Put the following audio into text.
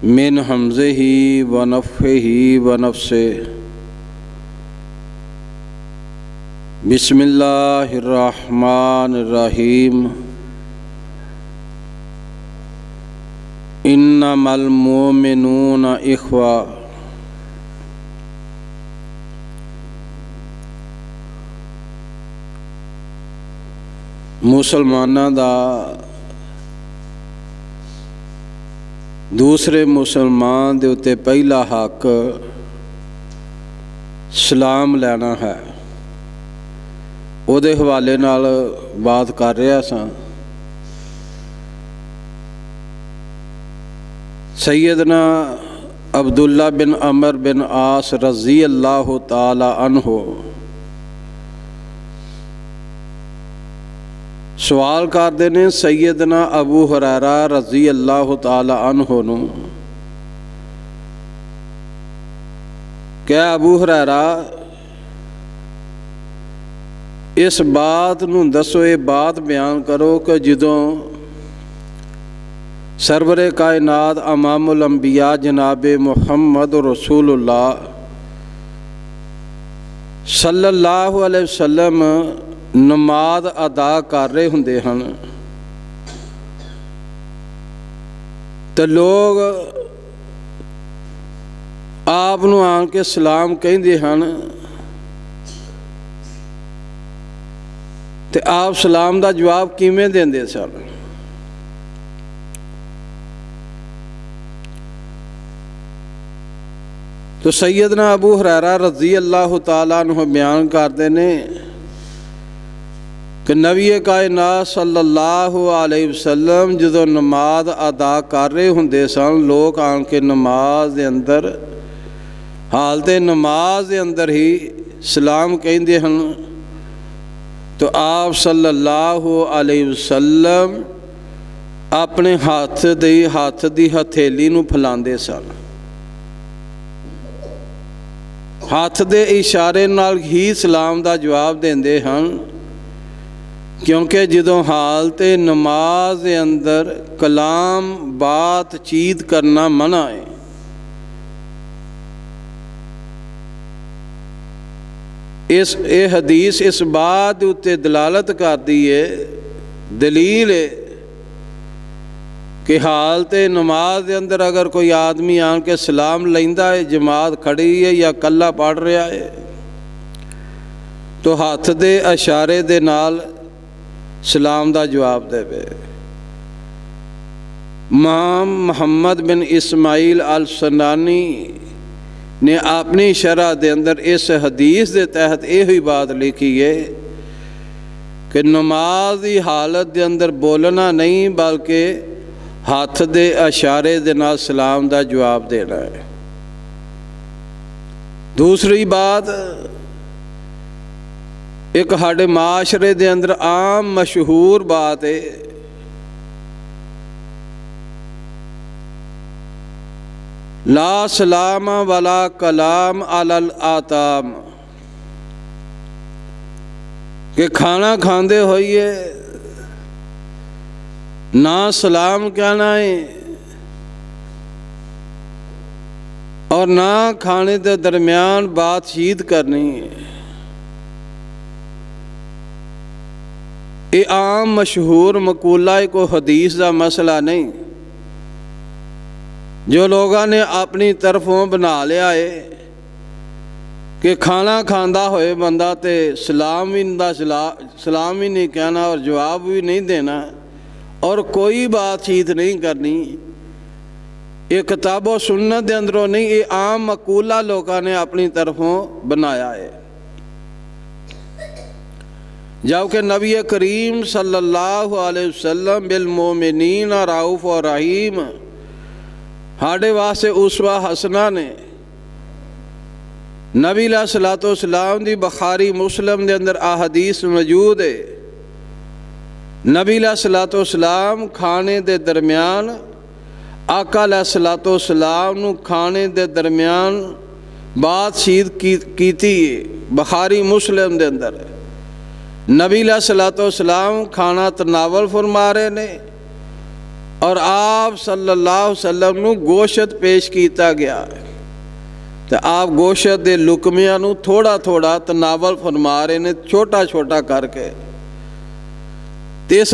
من حمزہ ونفخہ ونفثہ بسم اللہ الرحمن الرحیم انما المؤمنون اخوہ۔ مسلمانوں دا دوسرے مسلمان دے اتے پہلا حق سلام لینا ہے۔ وہ دے حوالے نال بات کر رہا سا۔ سیدنا عبداللہ بن عمر بن عاص رضی اللہ تعالی عنہ سوال کرتے ہیں سیدنا ابو ہریرہ رضی اللہ تعالی عنہ نو کہ ابو ہریرہ اس بات نو دسو، یہ بات بیان کرو کہ جدوں سرور کائنات امام الانبیاء جناب محمد رسول اللہ صلی اللہ علیہ وسلم نماز ادا کر رہے ہوندے ہن تے لوگ آپ نو آن کے سلام کہندے ہن تے آپ سلام دا جواب کیویں دیندے سن؟ تو سیدنا ابو ہریرہ رضی اللہ تعالیٰ عنہ بیان کرتے ہیں کہ نبی کائنات صلی اللہ علیہ وسلم جدو نماز ادا کر رہے ہوندے سن، لوگ آن کے نماز دے اندر حالت نماز دے اندر ہی سلام کہندے ہن تو آپ صلی اللہ علیہ وسلم اپنے ہاتھ دی ہتھیلی نو پھلاندے سن، ہاتھ دے اشارے نال ہی سلام دا جواب دیندے ہن، کیونکہ جدوں حالت نماز دے اندر کلام بات چیت کرنا منع ہے۔ اے حدیث اس بات اتے دلالت کرتی ہے، دلیل ہے کہ حالت نماز دے اندر اگر کوئی آدمی آن کے سلام لیندا ہے، جماعت کھڑی ہے یا کلا پڑھ رہا ہے، تو ہاتھ دے اشارے دے نال سلام دا جواب دے بے۔ امام محمد بن اسماعیل السنانی نے اپنی شرح دے اندر اس حدیث دے تحت یہ بات لکھی ہے کہ نماز دی حالت دے اندر بولنا نہیں بلکہ ہاتھ دے اشارے دے نال سلام دا جواب دینا ہے۔ دوسری بات، ایک ہاڑے معاشرے دے اندر عام مشہور بات ہے لا سلام ولا کلام علی الآتام، کہ کھانا کھاندے ہوئیے نہ سلام کہنا ہے اور نہ کھانے دے درمیان بات چیت کرنی ہے۔ یہ عام مشہور مقولہ کو حدیث دا مسئلہ نہیں، جو لوگوں نے اپنی طرفوں بنا لیا ہے کہ کھانا کھاندا ہوئے بندہ تے سلام ہی نہیں کہنا اور جواب بھی نہیں دینا اور کوئی بات چیت نہیں کرنی۔ یہ کتاب و سنت دے اندروں نہیں، یہ عام مقولہ لوگوں نے اپنی طرفوں بنایا ہے، جبکہ نبی کریم صلی اللہ علیہ وسلم بالمومنین رؤوف و رحیم ہاڑے واسطے اسوہ حسنہ نے نبی علیہ الصلوۃ والسلام دی بخاری مسلم دے اندر احادیث موجود ہے۔ نبی علیہ الصلوۃ والسلام کھانے دے درمیان آقا علیہ الصلوۃ والسلام نو کھانے دے درمیان بات چیت کیتی ہے، بخاری مسلم دے اندر نبی علیہ الصلوۃ والسلام کھانا تناول فرما رہے نے، آپ نے فرمایا کہ جدوں کھانا کھاندے ہو تے سلام کہنا ہے، اور نہ کھانے دے درمیان بات چیت کرنی۔ یہ عام مقولہ لوگوں نے اپنی طرفوں بنا لیا ہے، جو لوگوں نے اپنی طرفوں بنا لیا ہے کہ کھانا کھاندا ہوئے بندہ تے سلام ہی نہیں کہنا اور کوئی بات چیت نہیں کرنی۔ یہ کتاب و سنت دے اندروں نہیں، یہ عام مقولہ لوگوں نے اپنی طرفوں بنایا ہے، جبکہ نبی علیہ الصلوۃ والسلام بالمومنین رؤوف و رحیم ہاڑے واسطے اسوہ حسنہ نے نبی علیہ الصلوۃ والسلام دی بخاری مسلم دے اندر احادیث موجود ہے۔ نبی علیہ الصلوۃ والسلام کھانے دے درمیان آقا علیہ الصلوۃ والسلام نو کھانے دے درمیان بات چیت کیتی ہے، بخاری مسلم دے اندر نبی علیہ الصلوۃ والسلام کھانا تناول فرما رہے نے، اور آپ صلی اللہ علیہ وسلم ਨੂੰ ਗੋਸ਼ਤ ਪੇਸ਼ ਕੀਤਾ ਗਿਆ ਤੇ ਆਪ ਗੋਸ਼ਤ ਦੇ ਲੁਕਮਿਆਂ ਨੂੰ ਥੋੜਾ ਥੋੜਾ ਤਨਾਵਲ ਫਰਮਾ ਰਹੇ ਨੇ, ਛੋਟਾ ਛੋਟਾ ਕਰਕੇ। ਤੇ ਇਸ